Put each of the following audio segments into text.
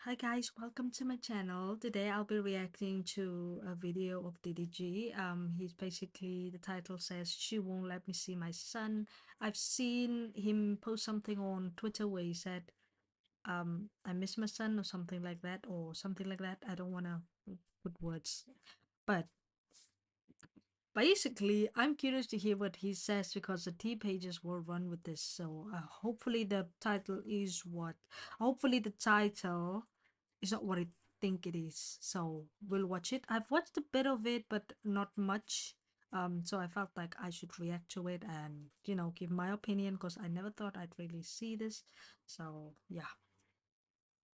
Hi guys, welcome to my channel. Today I'll be reacting to a video of DDG. He's basically, the title says, "She won't let me see my son." I've seen him post something on Twitter where he said, I miss my son or something like that, I don't want to put words, but basically, I'm curious to hear what he says because the T pages will run with this. So hopefully the title is what, hopefully the title is not what I think it is. So we'll watch it. I've watched a bit of it, but not much. So I felt like I should react to it and, give my opinion because I never thought I'd really see this. So yeah.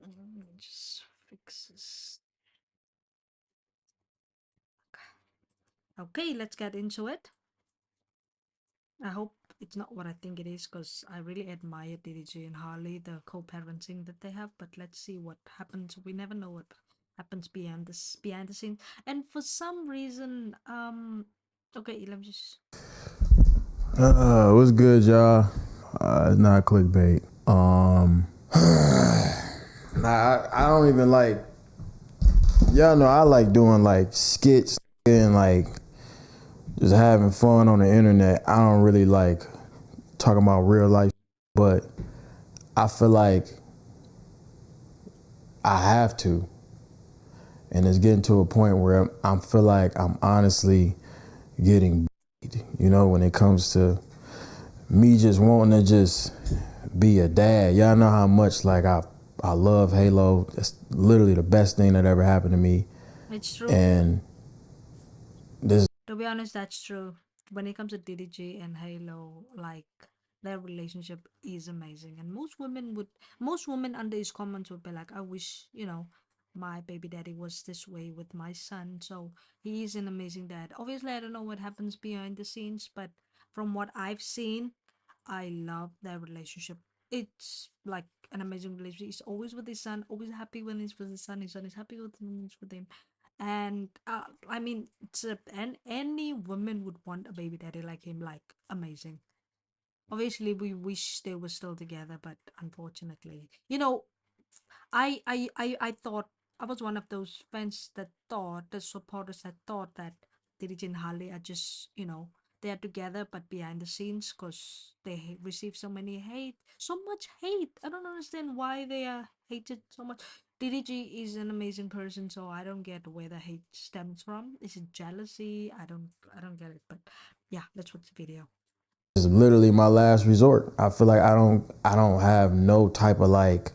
Let me just fix this. Okay, let's get into it. I hope it's not what I think it is because I really admire DDG and Harley, the co-parenting that they have. But let's see what happens. We never know what happens behind the scenes. And for some reason, okay, let me just. What's good, y'all? It's not clickbait. I don't even like. Y'all know I like doing like skits and like just having fun on the internet. I don't really like talking about real life, but I feel like I have to, and it's getting to a point where I feel like I'm honestly getting, when it comes to me just wanting to just be a dad. Y'all know how much like I love Halo. That's literally the best thing that ever happened to me. It's true. And this To be honest, that's true. When it comes to DDG and Halo, like their relationship is amazing, and most women under his comments would be like, "I wish my baby daddy was this way with my son." So he is an amazing dad. Obviously, I don't know what happens behind the scenes, but from what I've seen, I love their relationship. It's like an amazing relationship. He's always with his son, always happy when he's with his son. His son is happy with him when he's with him. And I mean, and any woman would want a baby daddy like him, like amazing. Obviously, we wish they were still together, but unfortunately, I thought I was one of those fans that thought, the supporters that thought that Dirij and Harley are just, they are together, but behind the scenes, because they receive so many hate, so much hate. I don't understand why they are hated so much. DDG is an amazing person, so I don't get where the hate stems from. Is it jealousy? I don't get it. But yeah, let's watch the video. is literally my last resort. I feel like I don't have no type of like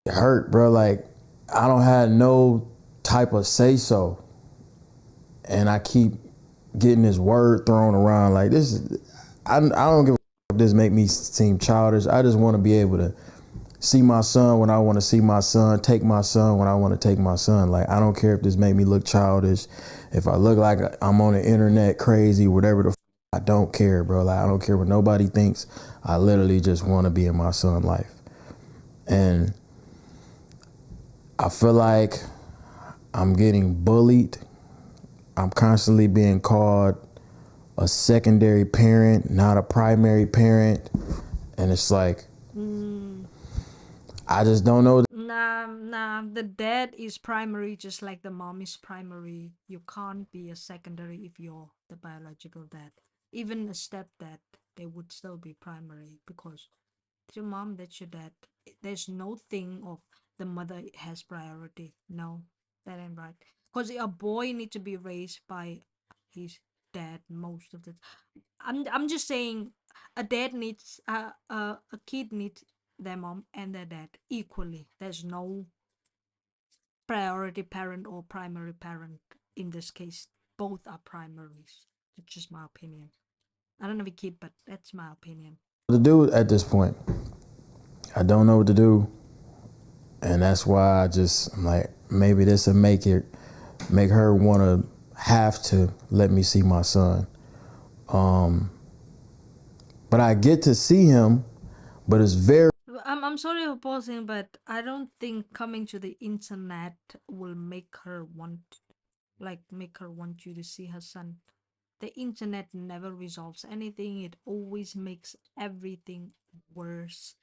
hurt, bro. Like I don't have no type of say so, and I keep getting this word thrown around like this. I don't give a if this make me seem childish. I just want to be able to see my son when I want to see my son, take my son when I want to take my son. Like I don't care if this make me look childish, if I look like I'm on the internet crazy, whatever I don't care, bro. Like I don't care what nobody thinks. I literally just want to be in my son's life. And I feel like I'm getting bullied. I'm constantly being called a secondary parent, not a primary parent. And it's like, Mm. I just don't know. Nah, the dad is primary just like the mom is primary. You can't be a secondary if you're the biological dad. Even a stepdad, they would still be primary because it's your mom, that's your dad. There's no thing of the mother has priority. No, that ain't right. Because a boy needs to be raised by his dad most of the. I'm just saying, a dad needs a kid needs their mom and their dad equally. There's no priority parent or primary parent in this case. Both are primaries. It's just my opinion. I don't have a kid, but that's my opinion. To do at this point. I don't know what to do. And that's why I'm like, maybe this will make her want to have to let me see my son. But I get to see him, but it's very. I'm sorry for pausing, but I don't think coming to the internet will make her want you to see her son. The internet never resolves anything. It always makes everything worse.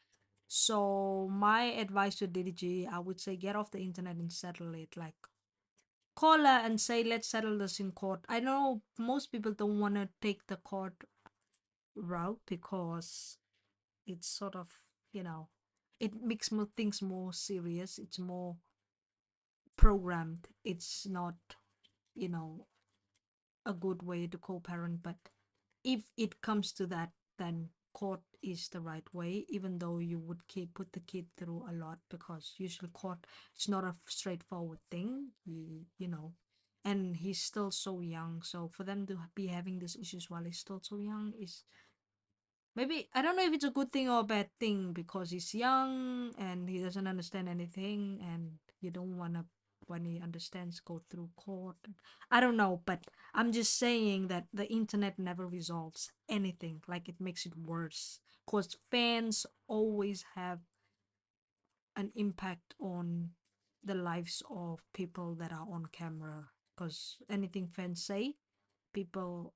So my advice to DDG, I would say get off the internet and settle it. Like call her and say, let's settle this in court. I know most people don't want to take the court route because it's sort of, you know, it makes more things more serious. It's more programmed. It's not, you know, a good way to co-parent. But if it comes to that, then court is the right way, even though you would put the kid through a lot, because usually court, it's not a straightforward thing, you know, and he's still so young. So for them to be having these issues while he's still so young is, maybe, I don't know if it's a good thing or a bad thing, because he's young and he doesn't understand anything, and you don't want to, when he understands, go through court. I don't know, but I'm just saying that the internet never resolves anything. Like, it makes it worse, because fans always have an impact on the lives of people that are on camera, because anything fans say, people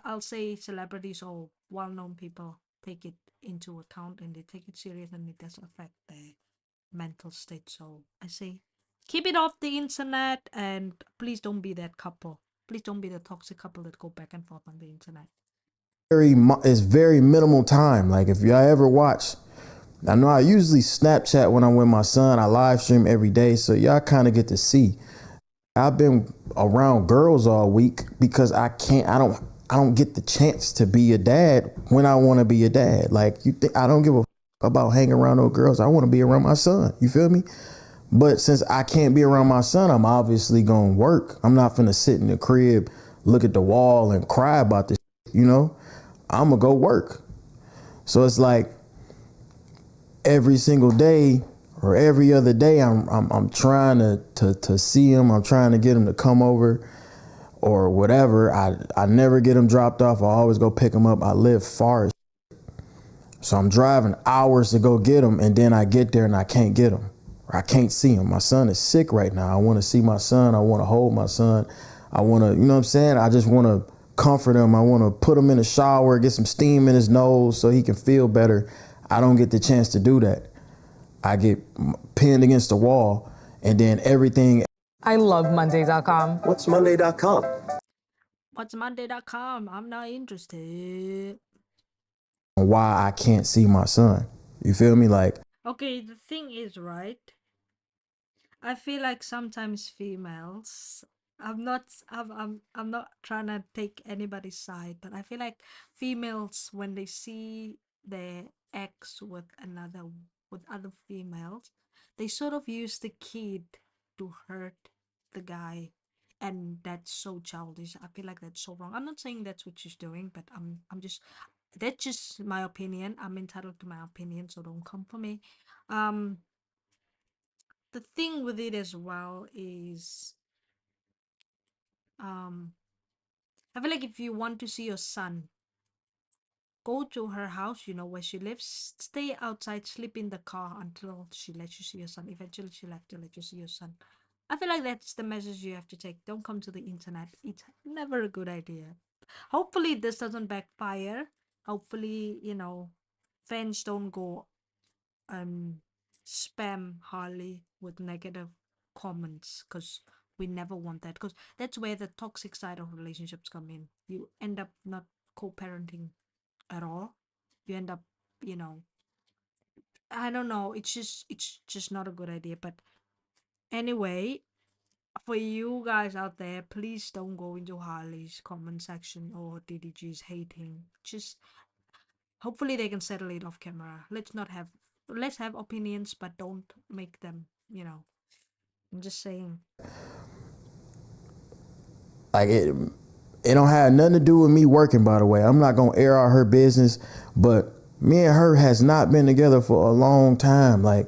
I'll say celebrities or well-known people take it into account, and they take it serious, and it does affect their mental state. So I say keep it off the internet, and please don't be that couple. Please don't be the toxic couple that go back and forth on the internet. It's very minimal time. Like if y'all ever watch, I know I usually Snapchat when I'm with my son. I live stream every day, so y'all kind of get to see. I've been around girls all week because I don't get the chance to be a dad when I want to be a dad. Like you think I don't give a about hanging around those girls. I want to be around my son. You feel me? But since I can't be around my son, I'm obviously gonna work. I'm not finna sit in the crib, look at the wall, and cry about this. You know, I'm gonna go work. So it's like every single day or every other day, I'm trying to see him. I'm trying to get him to come over or whatever. I never get him dropped off. I always go pick him up. I live far, so I'm driving hours to go get him, and then I get there and I can't get him. Or I can't see him. My son is sick right now. I want to see my son. I want to hold my son. I want to, you know what I'm saying? I just want to comfort him. I want to put him in the shower, get some steam in his nose so he can feel better. I don't get the chance to do that. I get pinned against the wall, and then everything. I love Monday.com. What's Monday.com? What's Monday.com? I'm not interested. Why I can't see my son. You feel me? Like, Okay, the thing is, right, I feel like sometimes females, I'm not trying to take anybody's side, but I feel like females, when they see their ex with other females, they sort of use the kid to hurt the guy, and that's so childish. I feel like that's so wrong. I'm not saying that's what she's doing, but I'm just, that's just my opinion. I'm entitled to my opinion, so don't come for me. Um the thing with it as well is, um I feel like if you want to see your son, go to her house, you know where she lives, stay outside, sleep in the car until she lets you see your son. Eventually she'll have to let you see your son. I feel like that's the message you have to take. Don't come to the internet. It's never a good idea. Hopefully this doesn't backfire. Hopefully, fans don't go spam Harley with negative comments, because we never want that, because that's where the toxic side of relationships come in. You end up not co-parenting at all. You end up, you know, I don't know, it's just not a good idea. But anyway, for you guys out there, please don't go into Harley's comment section or DDG's hating. Just hopefully they can settle it off camera. Let's have opinions, but don't make them, I'm just saying. like it don't have nothing to do with me working, by the way. I'm not gonna air out her business, but me and her has not been together for a long time. Like,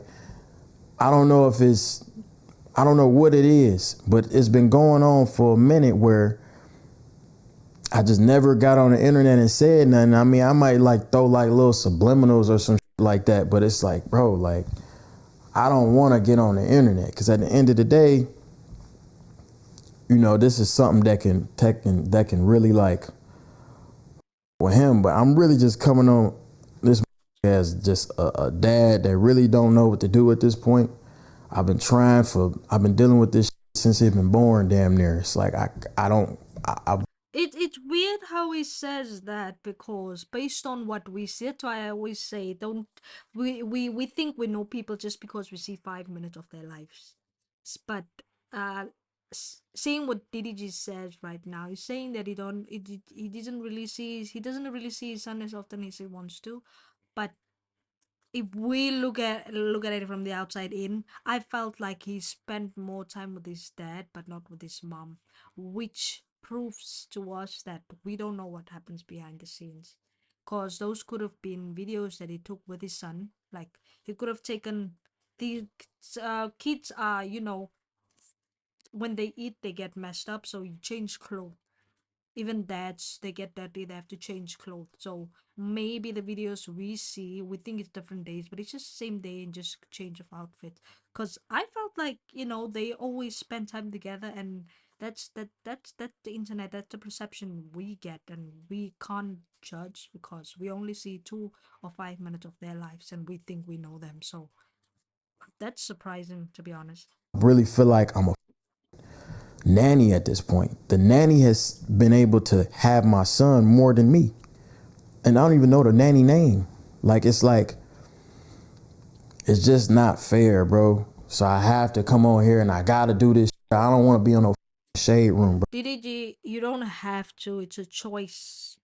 I don't know if it's, I don't know what it is, but it's been going on for a minute where I just never got on the internet and said nothing. I mean, I might like throw like little subliminals or some shit like that, but it's like, bro, like, I don't want to get on the internet, because at the end of the day, this is something that can really like with him. But I'm really just coming on this as just a dad that really don't know what to do at this point. I've been dealing with this since he's been born, damn near. It's like I It's weird how he says that, because based on what we see, that's why I always say, don't we think we know people just because we see 5 minutes of their lives. But uh seeing what DDG says right now, he's saying that he doesn't really see his son as often as he wants to. But if we look at it from the outside in, I felt like he spent more time with his dad but not with his mom, which proves to us that we don't know what happens behind the scenes. Cause those could have been videos that he took with his son. Like, he could have taken the kids are, when they eat they get messed up, so you change clothes. Even dads, they get dirty, they have to change clothes. So maybe the videos we see, we think it's different days, but it's just same day and just change of outfit. Because I felt like, they always spend time together, and that's the internet, that's the perception we get, and we can't judge because we only see 2 or 5 minutes of their lives and we think we know them. So that's surprising, to be honest. really feel like I'm a nanny at this point. The nanny has been able to have my son more than me. And I don't even know the nanny name. It's just not fair, bro. So I have to come on here and I gotta do this. I don't want to be on no shade room, bro. DDG, you don't have to. It's a choice.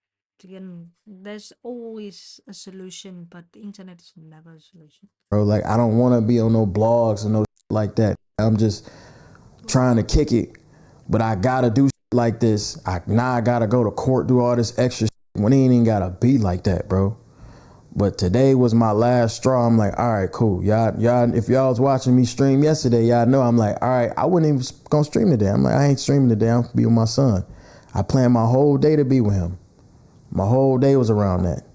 Again, there's always a solution, but the internet is never a solution. Bro, like, I don't want to be on no blogs or no like that. I'm just trying to kick it, but I gotta do like this. Now I gotta go to court, do all this extra when it ain't even gotta be like that, bro. But today was my last straw. I'm like, all right, cool. Y'all, if y'all was watching me stream yesterday, y'all know I'm like, all right, I wasn't even gonna stream today. I'm like, I ain't streaming today. I'm gonna be with my son. I planned my whole day to be with him. My whole day was around that.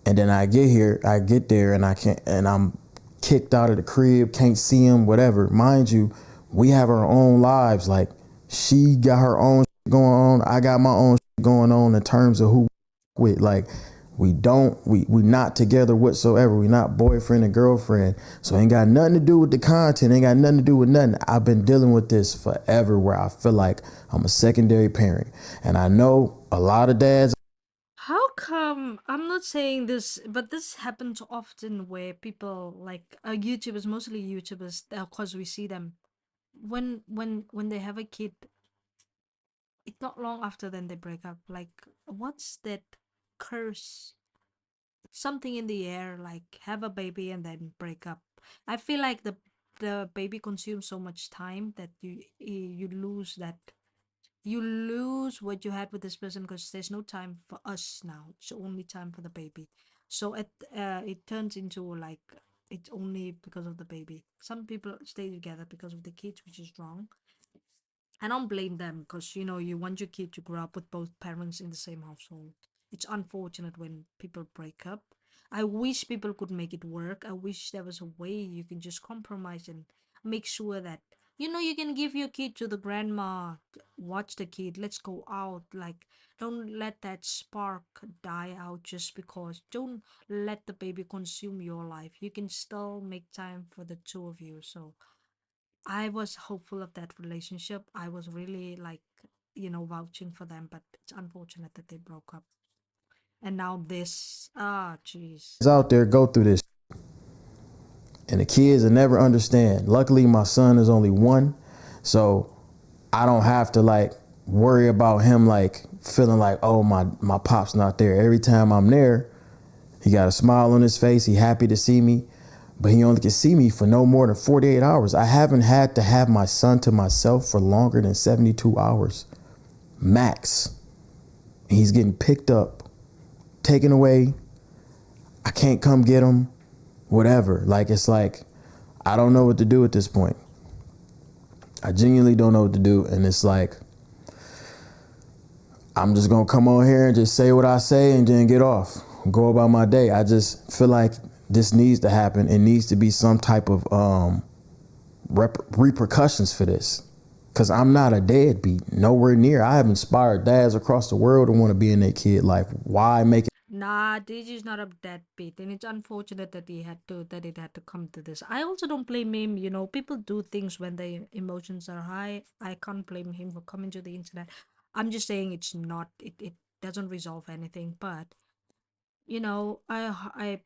And then I get there and I'm kicked out of the crib, can't see him, whatever. Mind you, we have our own lives. Like, she got her own going on. I got my own going on in terms of who with. Like, we not together whatsoever. We not boyfriend and girlfriend. So ain't got nothing to do with the content. Ain't got nothing to do with nothing. I've been dealing with this forever, where I feel like I'm a secondary parent. And I know a lot of dads. How come, I'm not saying this, but this happens often where people like YouTubers, mostly YouTubers, of course we see them when they have a kid, it's not long after then they break up. Like, what's that curse? Something in the air, like have a baby and then break up. I feel like the baby consumes so much time that you lose that, you lose what you had with this person, because there's no time for us now, it's only time for the baby. So it turns into like it's only because of the baby. Some people stay together because of the kids, which is wrong. I don't blame them, because you want your kid to grow up with both parents in the same household. It's unfortunate when people break up. I wish people could make it work. I wish there was a way you can just compromise and make sure that you can give your kid to the grandma, watch the kid, let's go out. Like, don't let that spark die out just because. Don't let the baby consume your life. You can still make time for the two of you. So I was hopeful of that relationship. I was really like, vouching for them, but it's unfortunate that they broke up. And now this, jeez. Out there go through this, and the kids will never understand. Luckily, my son is only 1, so I don't have to like worry about him like feeling like, oh, my pop's not there. Every time I'm there, he got a smile on his face. He happy to see me, but he only can see me for no more than 48 hours. I haven't had to have my son to myself for longer than 72 hours max. He's getting picked up, taken away. I can't come get him, whatever. Like, it's like, I don't know what to do at this point. I genuinely don't know what to do. And it's like, I'm just going to come on here and just say what I say and then get off, go about my day. I just feel like this needs to happen. It needs to be some type of repercussions for this. Because I'm not a deadbeat, nowhere near. I have inspired dads across the world to want to be in their kid life. Why make it? Nah, DDG is not a deadbeat, and it's unfortunate that it had to come to this. I also don't blame him. You know, people do things when their emotions are high. I can't blame him for coming to the internet. I'm just saying it's not. It doesn't resolve anything. But you know, I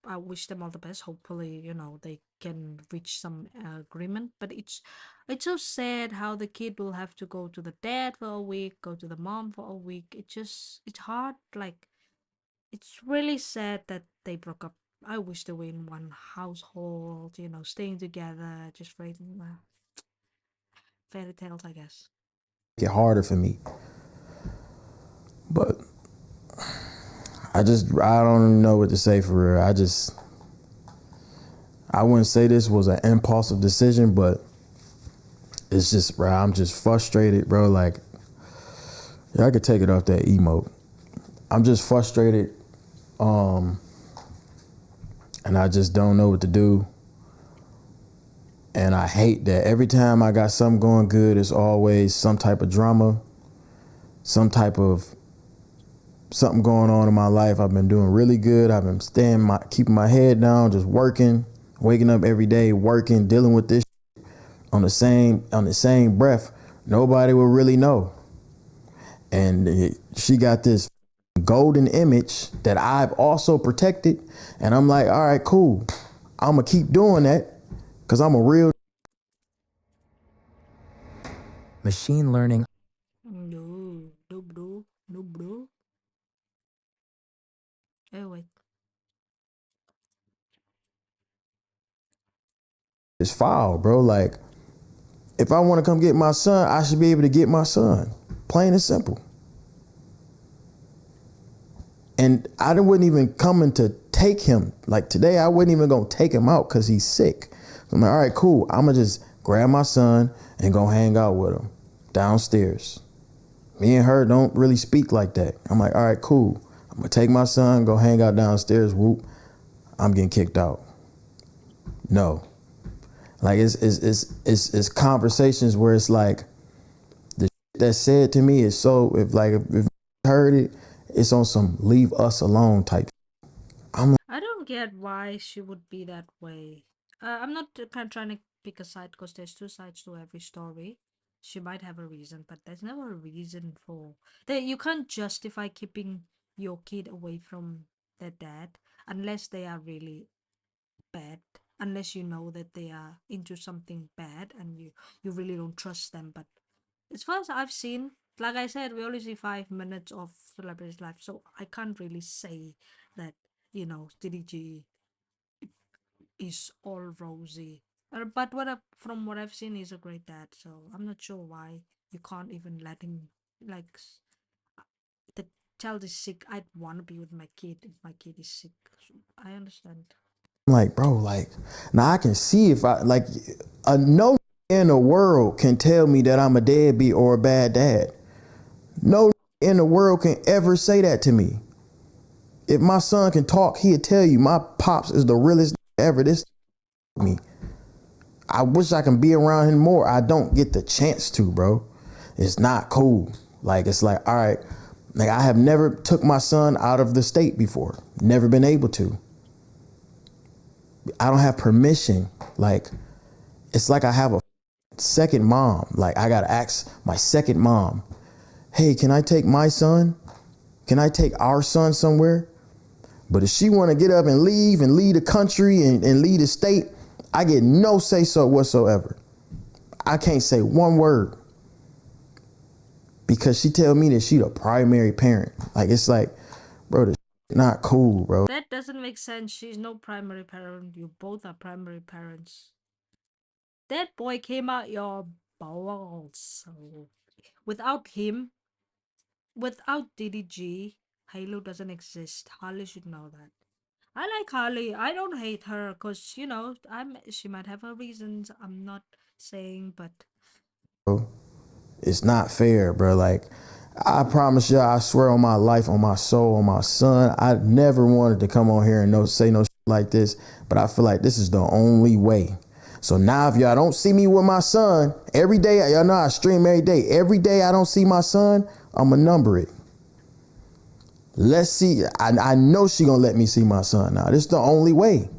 wish them all the best. Hopefully, you know, they can reach some agreement. But it's so sad how the kid will have to go to the dad for a week, go to the mom for a week. It's hard. Like, it's really sad that they broke up. I wish they were in one household, you know, staying together, just raising fairy tales, I guess. It harder for me. But I don't even know what to say for real. I wouldn't say this was an impulsive decision, but it's just, bro, I'm just frustrated, bro. Like, yeah, I could take it off that emote. I'm just frustrated, and I just don't know what to do. And I hate that every time I got something going good, it's always some type of drama, some type of something going on in my life. I've been doing really good. I've been keeping my head down, just working, waking up every day, working, dealing with this on the same breath. Nobody will really know. And she got this golden image that I've also protected. And I'm like, all right, cool. I'm going to keep doing that because I'm a real Machine learning No, no, bro, no, bro. Oh, wait. is foul, bro. Like, if I want to come get my son, I should be able to get my son. Plain and simple. And I wasn't even coming to take him. Like today, I wasn't even going to take him out because he's sick. So I'm like, all right, cool. I'm going to just grab my son and go hang out with him downstairs. Me and her don't really speak like that. I'm like, all right, cool. I'm going to take my son, go hang out downstairs. Whoop. I'm getting kicked out. No. Like it's conversations where it's like the shit that's said to me is so if you heard it, it's on some leave us alone type. I don't get why she would be that way. I'm not kind of trying to pick a side because there's two sides to every story. She might have a reason, but there's never a reason for that. You can't justify keeping your kid away from their dad unless they are really bad, unless you know that they are into something bad and you really don't trust them. But as far as I've seen, like I said, we only see 5 minutes of celebrity's life, so I can't really say that, you know, DDG is all rosy. But from what I've seen, he's a great dad, so I'm not sure why you can't even let him, like, the child is sick. I'd want to be with my kid if my kid is sick. So I understand. I'm like, bro, like now I can see if I like no in the world can tell me that I'm a deadbeat or a bad dad. No in the world can ever say that to me. If my son can talk, he'll tell you my pops is the realest ever. This me. I wish I can be around him more. I don't get the chance to, bro. It's not cool. Like it's like, all right, like I have never took my son out of the state before. Never been able to. I don't have permission. Like it's like I have a second mom. Like I gotta ask my second mom, hey, can I take my son? Can I take our son somewhere? But if she want to get up and leave the country and leave the state, I get no say so whatsoever. I can't say one word because she tell me that she the primary parent. Like it's like, bro, this not cool, bro. That doesn't make sense. She's no primary parent. You both are primary parents. That boy came out your balls. So without him, without DDG, Halo doesn't exist. Harley should know that. I like Harley. I don't hate her because, you know, she might have her reasons. I'm not saying, but It's not fair, bro. Like I promise you, I swear on my life, on my soul, on my son, I never wanted to come on here and say no shit like this, but I feel like this is the only way. So now if y'all don't see me with my son every day, y'all know I stream every day. Every day I don't see my son, I'ma number it. Let's see. I know she gonna let me see my son now. This is the only way.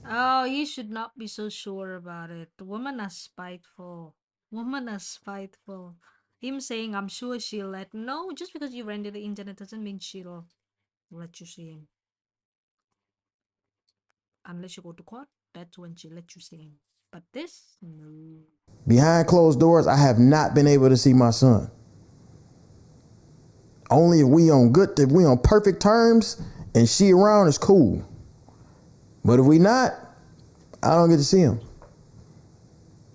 Oh, he should not be so sure about it. Women are spiteful. Women are spiteful. Him saying, I'm sure she'll let. No, just because you rented the internet doesn't mean she'll let you see him. Unless you go to court, that's when she'll let you see him. But this, no. Behind closed doors, I have not been able to see my son. Only if we on perfect terms and she around is cool. But if we not, I don't get to see him.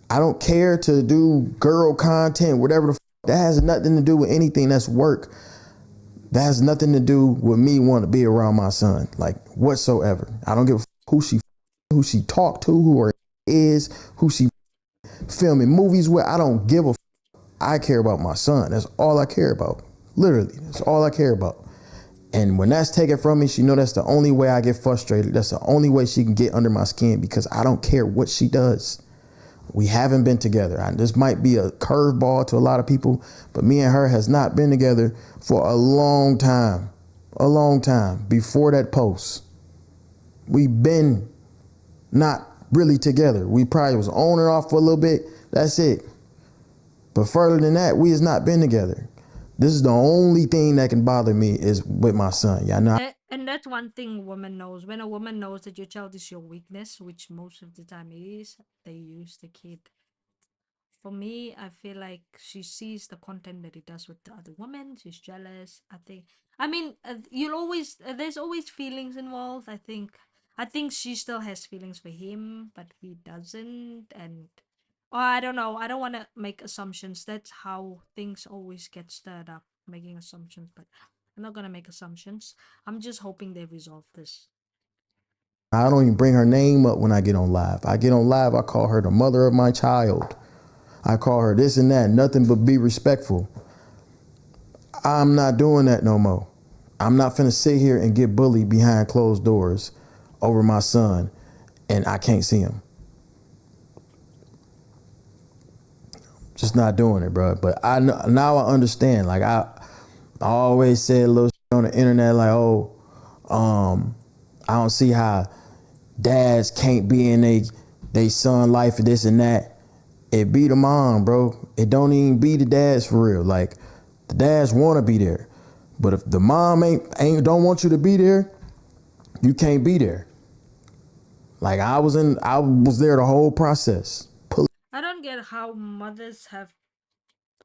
I don't care to do girl content, whatever the that has nothing to do with anything that's work. That has nothing to do with me wanting to be around my son, like whatsoever. I don't give a who she talked to, who her is, who she filming movies with. I don't give a I care about my son. That's all I care about. Literally, that's all I care about. And when that's taken from me, she know that's the only way I get frustrated. That's the only way she can get under my skin because I don't care what she does. We haven't been together. This might be a curveball to a lot of people, but me and her has not been together for a long time. A long time before that post. We've been not really together. We probably was on and off for a little bit. That's it. But further than that, we has not been together. This is the only thing that can bother me is with my son. Yeah, I know. And that's one thing woman knows. When a woman knows that your child is your weakness, which most of the time it is, they use the kid. For me, I feel like she sees the content that he does with the other women. She's jealous. I mean, you'll always, there's always feelings involved. I think she still has feelings for him, but he doesn't. And, oh, I don't know. I don't want to make assumptions. That's how things always get stirred up, making assumptions. But I'm not going to make assumptions. I'm just hoping they resolve this. I don't even bring her name up when I get on live. I get on live, I call her the mother of my child. I call her this and that, nothing but be respectful. I'm not doing that no more. I'm not finna sit here and get bullied behind closed doors over my son and I can't see him. Just not doing it, bro. But now I understand. Like I always said a little shit on the internet like, oh, I don't see how dads can't be in they son life and this and that. It be the mom, bro. It don't even be the dads for real. Like the dads want to be there, but if the mom ain't don't want you to be there, you can't be there. Like I was there the whole process. I don't get how mothers have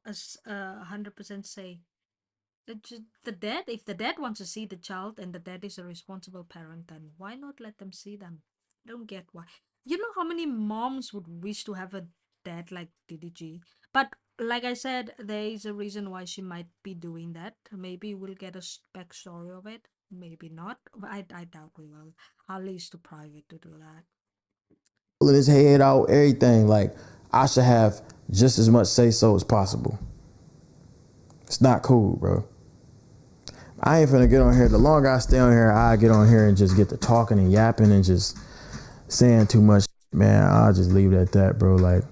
a 100% say. The dad, if the dad wants to see the child and the dad is a responsible parent, then why not let them see them? I don't get why. You know how many moms would wish to have a dad like DDG? But like I said, there is a reason why she might be doing that. Maybe we'll get a backstory of it. Maybe not. But I doubt we will. I'll leave to private to do that. Pulling his head out, everything. Like I should have just as much say so as possible. It's not cool, bro. I ain't finna get on here. The longer I stay on here, I get on here and just get to talking and yapping and just saying too much. Man, I'll just leave it at that, bro. Like,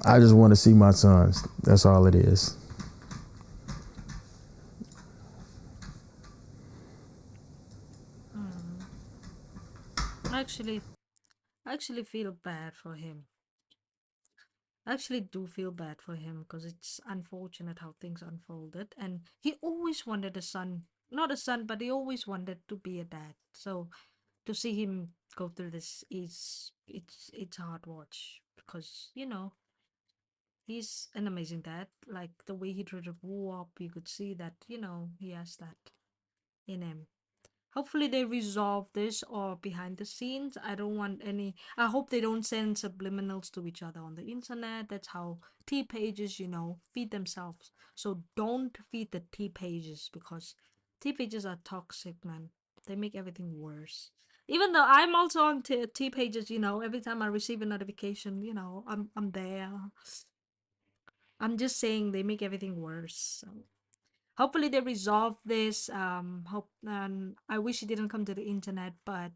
I just want to see my sons. That's all it is. Mm. Actually, I actually feel bad for him. I actually do feel bad for him because it's unfortunate how things unfolded. And he always wanted a son, not a son, but he always wanted to be a dad. So to see him go through this is it's hard watch because he's an amazing dad. Like the way he treated Wu up, you could see that he has that in him. Hopefully they resolve this or behind the scenes. I hope they don't send subliminals to each other on the internet. That's how T pages, feed themselves. So don't feed the T pages because T pages are toxic, man. They make everything worse. Even though I'm also on T pages, every time I receive a notification, I'm there. I'm just saying they make everything worse. So hopefully they resolve this. Hope and I wish he didn't come to the internet, but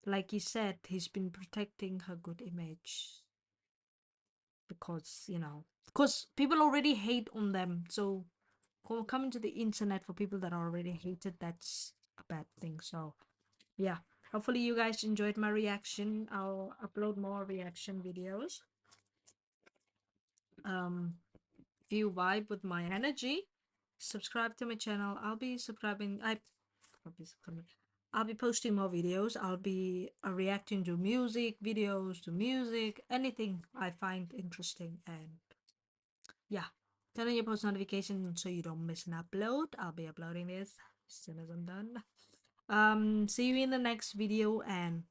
like he said, he's been protecting her good image because because people already hate on them. So coming to the internet for people that already hated, that's a bad thing. So yeah, hopefully you guys enjoyed my reaction. I'll upload more reaction videos. If you vibe with my energy, subscribe to my channel. I'll be subscribing. I'll be posting more videos. I'll be reacting to music videos, to music, anything I find interesting. And yeah, turn on your post notifications so you don't miss an upload. I'll be uploading this as soon as I'm done. See you in the next video, and